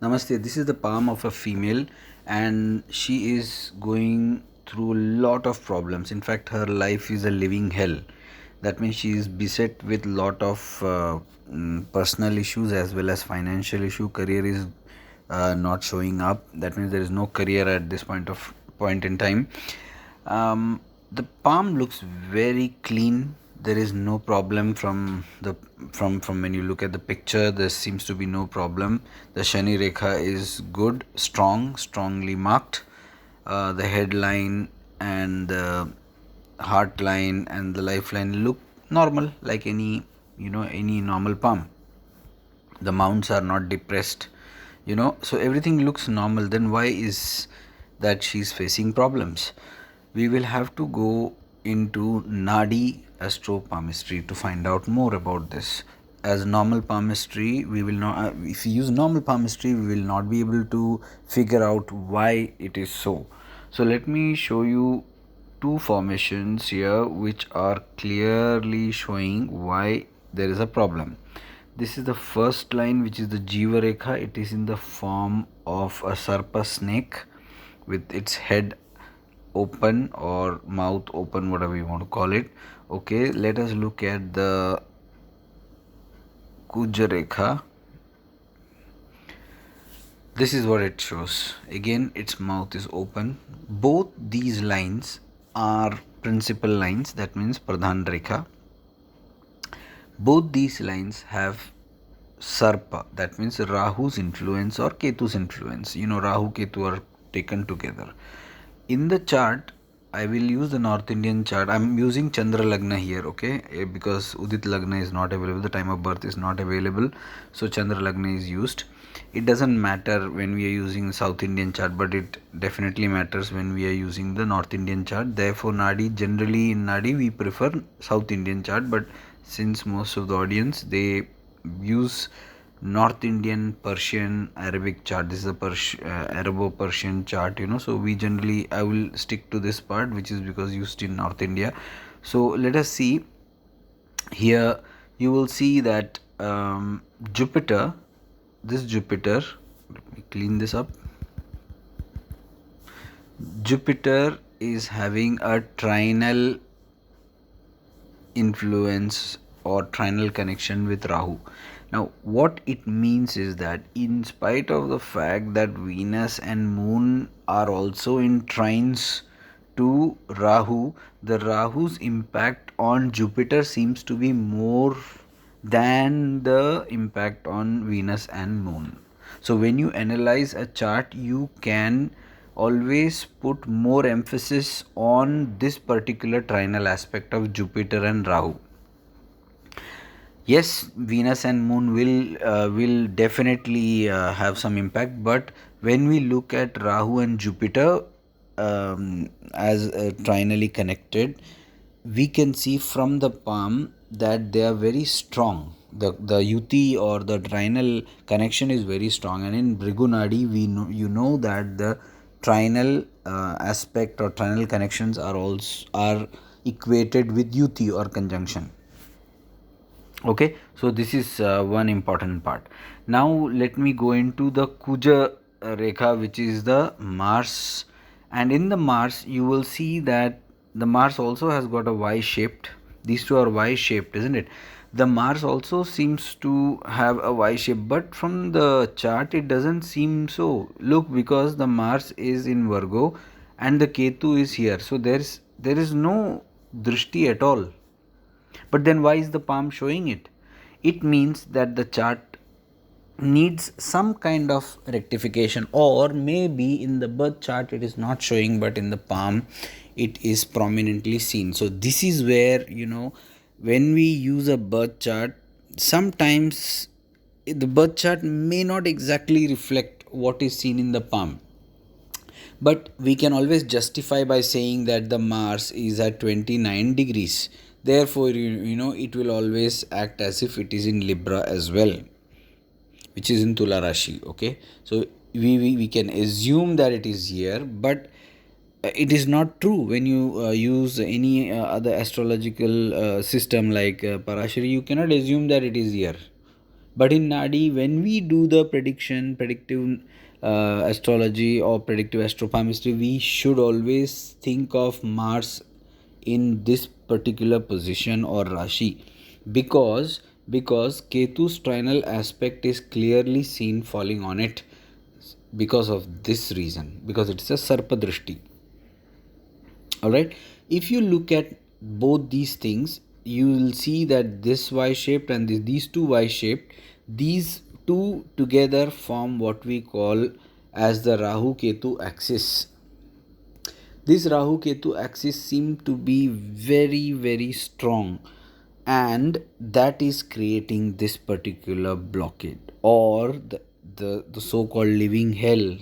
Namaste. This is the palm of a female, and she is going through a lot of problems. In fact, her life is a living hell. That means she is beset with lot of personal issues as well as financial issue. Career is not showing up. That means there is no career at this point in time. The palm looks very clean. There is no problem from when you look at the picture. There seems to be no problem. The Shani Rekha is good, strongly marked. The headline and the heart line and the lifeline look normal, like any normal palm. The mounts are not depressed, so everything looks normal. Then why is that she's facing problems? We will have to go into Nadi astropalmistry to find out more about this. As normal palmistry, we will not if we use normal palmistry, we will not be able to figure out why it is so. So let me show you two formations here which are clearly showing why there is a problem. This is the first line, which is the Jiva Rekha. It is in the form of a Sarpa snake with its head open or mouth open, whatever you want to call it. Okay, let us look at the Kuja Rekha. This is what it shows. Again, its mouth is open. Both these lines are principal lines, that means Pradhan Rekha. Both these lines have Sarpa, that means Rahu's influence or Ketu's influence. Rahu Ketu are taken together. In the chart, I will use the North Indian chart. I'm using Chandra Lagna here, okay? Because Udit Lagna is not available, the time of birth is not available. So Chandra Lagna is used. It doesn't matter when we are using South Indian chart, but it definitely matters when we are using the North Indian chart. Therefore, generally in Nadi, we prefer South Indian chart, but since most of the audience, they use North Indian, Persian, Arabic chart. This is a Arabo-Persian chart, so I will stick to this part, which is because used in North India. So let us see. Here you will see that Jupiter, let me clean this up. Jupiter is having a trinal influence or trinal connection with Rahu. Now, what it means is that in spite of the fact that Venus and Moon are also in trines to Rahu, the Rahu's impact on Jupiter seems to be more than the impact on Venus and Moon. So, when you analyze a chart, you can always put more emphasis on this particular trinal aspect of Jupiter and Rahu. Yes, Venus and Moon will definitely have some impact, but when we look at Rahu and Jupiter as trinally connected, we can see from the palm that they are very strong. The yuti or the trinal connection is very strong, and in Bhrigunadi we know that the trinal aspect or trinal connections are equated with yuti or conjunction. Okay, so this is one important part. Now let me go into the Kuja Rekha, which is the Mars, and in the Mars you will see that the Mars also has got a Y shaped. These two are Y shaped, isn't it? The Mars also seems to have a Y shape, but from the chart it doesn't seem so. Look, because the Mars is in Virgo and the Ketu is here, so there is no drishti at all. But then why is the palm showing it? It means that the chart needs some kind of rectification, or maybe in the birth chart it is not showing, but in the palm it is prominently seen. So this is where, when we use a birth chart, sometimes the birth chart may not exactly reflect what is seen in the palm, but we can always justify by saying that the Mars is at 29 degrees. Therefore, it will always act as if it is in Libra as well, which is in Tula Rashi. Okay, so we can assume that it is here, but it is not true. When you use any other astrological system like Parashari, you cannot assume that it is here. But in Nadi, when we do the predictive astrology or predictive astropalmistry, we should always think of Mars in this particular position or Rashi, because Ketu's trinal aspect is clearly seen falling on it, because of this reason, because it's a Sarpadrishti. All right, if you look at both these things, you will see that this y shaped and these two y shaped, these two together form what we call as the Rahu Ketu axis. This Rahu Ketu axis seem to be very strong, and that is creating this particular blockade, or the so called living hell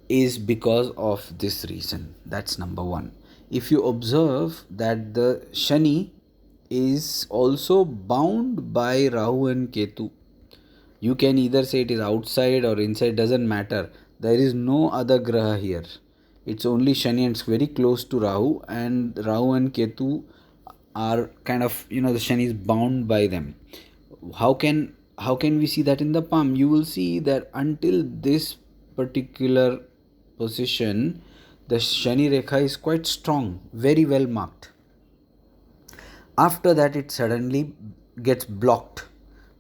is because of this reason. That's number one. If you observe that the Shani is also bound by Rahu and Ketu, you can either say it is outside or inside, doesn't matter. There is no other graha here. It's only Shani, and it's very close to Rahu, and Rahu and Ketu are kind of, the Shani is bound by them. How can we see that in the palm? You will see that until this particular position, the Shani Rekha is quite strong, very well marked. After that, it suddenly gets blocked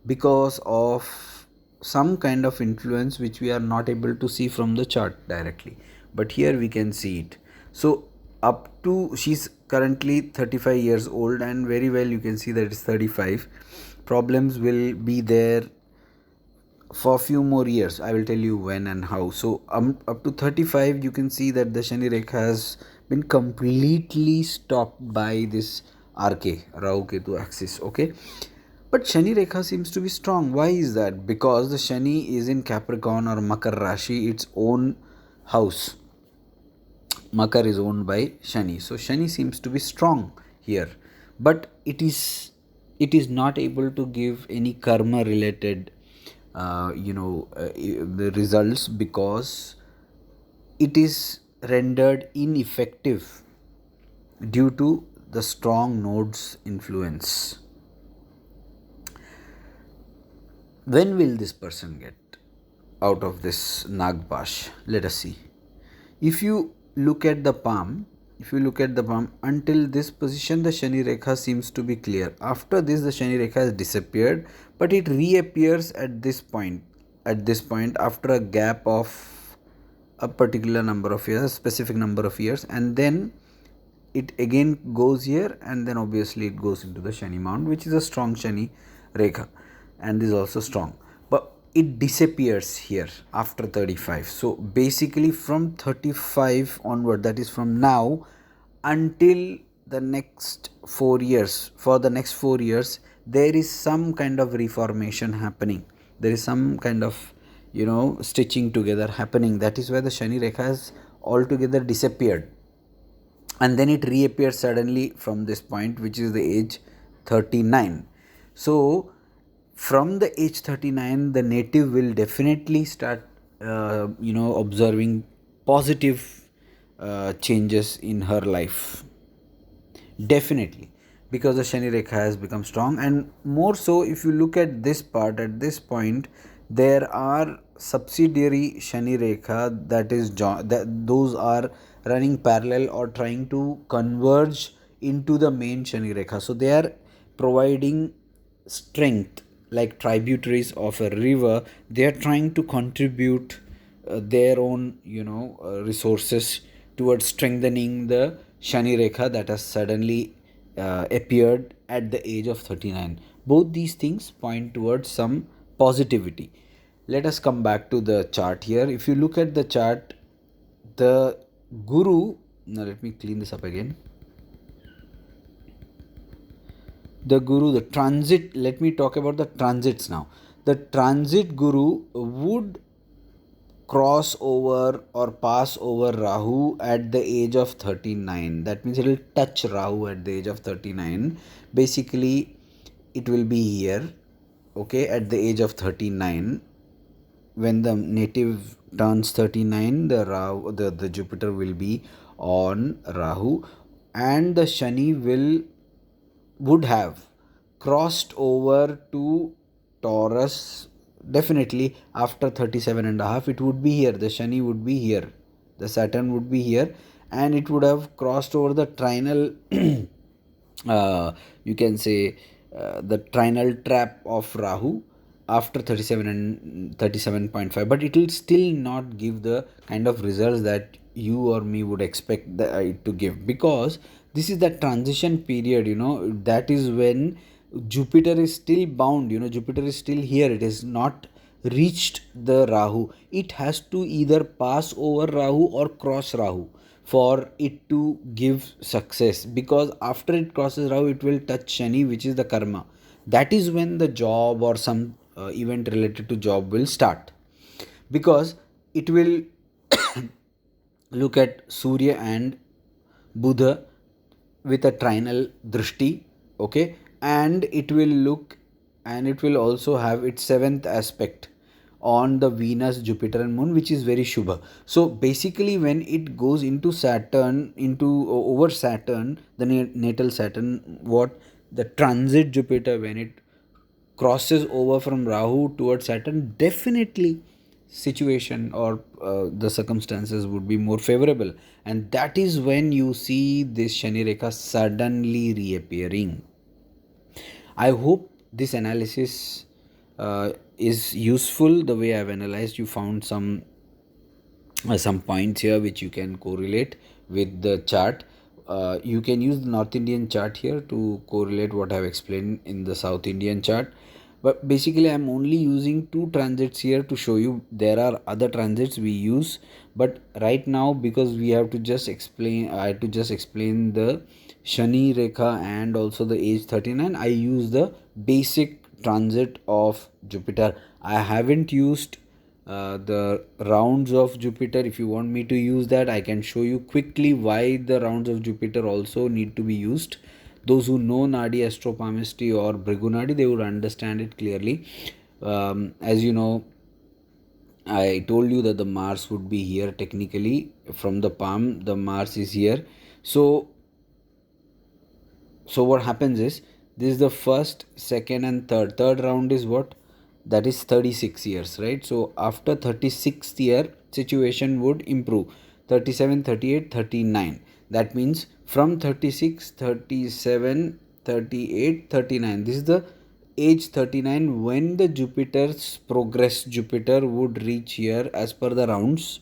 because of some kind of influence which we are not able to see from the chart directly, but here we can see it. So up to, she's currently 35 years old, and very well you can see that it's 35. Problems will be there for a few more years. I will tell you when and how. So up to 35, you can see that the Shani Rekha has been completely stopped by this RK, Rahu Ketu axis. Okay, but Shani Rekha seems to be strong. Why is that? Because the Shani is in Capricorn or Makar Rashi, its own house. Makar is owned by Shani, so Shani seems to be strong here, but it is not able to give any karma related the results, because it is rendered ineffective due to the strong nodes influence. When will this person get out of this Nagpash? Let us see. If you look at the palm, until this position, the Shani Rekha seems to be clear. After this, the Shani Rekha has disappeared, but it reappears at this point. After a gap of a particular number of years, a specific number of years, and then it again goes here, and then obviously it goes into the Shani mount, which is a strong Shani Rekha, and is also strong. But it disappears here after 35. So basically from 35 onward, that is from now until the next 4 years, for the next 4 years, there is some kind of reformation happening. There is some kind of stitching together happening. That is why the Shani Rekha has altogether disappeared, and then it reappears suddenly from this point, which is the age 39. So from the age 39, the native will definitely start observing positive changes in her life, definitely, because the Shani Rekha has become strong. And more so, if you look at this part, at this point, there are subsidiary Shani Rekha, those are running parallel or trying to converge into the main Shani Rekha. So they are providing strength, like tributaries of a river. They are trying to contribute their own resources towards strengthening the Shani Rekha that has suddenly appeared at the age of 39. Both these things point towards some positivity. Let us come back to the chart here. If you look at the chart, the Guru, now let me clean this up again. The Guru, the transit, let me talk about the transits now. The transit Guru would cross over or pass over Rahu at the age of 39. That means it will touch Rahu at the age of 39. Basically, it will be here, okay, at the age of 39. When the native turns 39, the Jupiter will be on Rahu, and the Shani would have crossed over to Taurus, definitely after 37 and a half, it would be here. The Shani would be here. The Saturn would be here, and it would have crossed over the trinal, you can say, the trinal trap of Rahu after 37 and 37.5, but it will still not give the kind of results that you or me would expect it to give, because this is the transition period, that is when Jupiter is still bound, Jupiter is still here, it is not reached the Rahu. It has to either pass over Rahu or cross Rahu for it to give success, because after it crosses Rahu, it will touch Shani, which is the karma. That is when the job or some event related to job will start, because it will look at Surya and Buddha with a trinal drishti, okay, and it will look, and it will also have its seventh aspect on the Venus, Jupiter, and Moon, which is very Shubha. So basically, when it goes into Saturn, into over Saturn, the natal Saturn, what the transit Jupiter, when it crosses over from Rahu towards Saturn, definitely situation or the circumstances would be more favorable, and that is when you see this Shani Rekha suddenly reappearing. I hope this analysis is useful. The way I've analyzed, you found some points here which you can correlate with the chart. You can use the North Indian chart here to correlate what I've explained in the South Indian chart. But basically, I'm only using two transits here to show you. There are other transits we use, but right now, because we have to just explain, I had to just explain the Shani Rekha and also the age 39. I use the basic transit of Jupiter. I haven't used the rounds of Jupiter. If you want me to use that, I can show you quickly why the rounds of Jupiter also need to be used. Those who know Nadi astropalmistry or Bhrigu Nadi, they would understand it clearly. As you know, I told you that the Mars would be here technically from the palm. The Mars is here. So what happens is, this is the first, second, and third round is what, that is 36 years, right? So after 36th year, situation would improve. 37, 38, 39. That means from 36, 37, 38, 39, this is the age 39 when the Jupiter's progress Jupiter would reach here as per the rounds.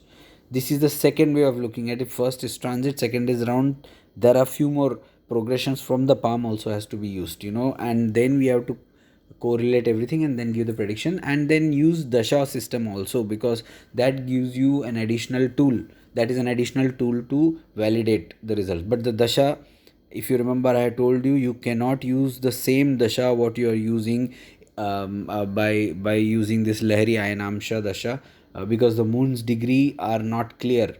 This is the second way of looking at it. First is transit, second is round. There are few more progressions from the palm also has to be used, and then we have to correlate everything and then give the prediction, and then use dasha system also, because that gives you an additional tool. That is an additional tool to validate the results. But the dasha, if you remember, I told you, you cannot use the same dasha what you are using by using this Lahari Ayanamsha dasha, because the moon's degree are not clear.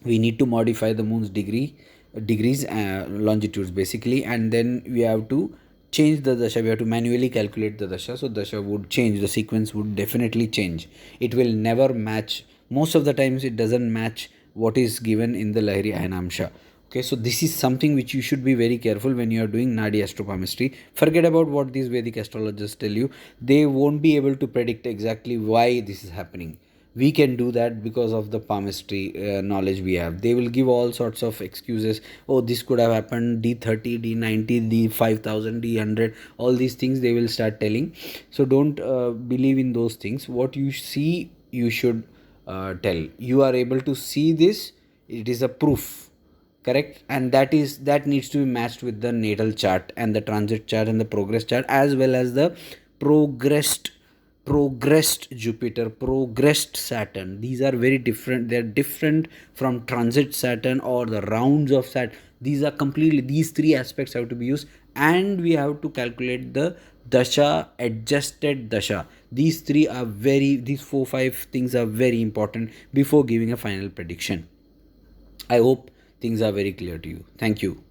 We need to modify the moon's degrees, longitudes basically, and then we have to change the dasha. We have to manually calculate the dasha, so dasha would change, the sequence would definitely change. It will never match. Most of the times it doesn't match what is given in the Lahiri Ayanamsha. Okay, so this is something which you should be very careful when you are doing Nadi astropalmistry. Forget about what these Vedic astrologers tell you. They won't be able to predict exactly why this is happening. We can do that because of the palmistry knowledge we have. They will give all sorts of excuses. Oh, this could have happened, D30, D90, D5000, D100, all these things they will start telling. So don't believe in those things. What you see, you should tell. You are able to see this, it is a proof, correct, and that needs to be matched with the natal chart and the transit chart and the progress chart, as well as the progressed Jupiter, progressed Saturn. These are very different. They're different from transit Saturn or the rounds of Saturn. These are completely, these three aspects have to be used, and we have to calculate the dasha, adjusted dasha. These 4-5 things are very important before giving a final prediction. I hope things are very clear to you. Thank you.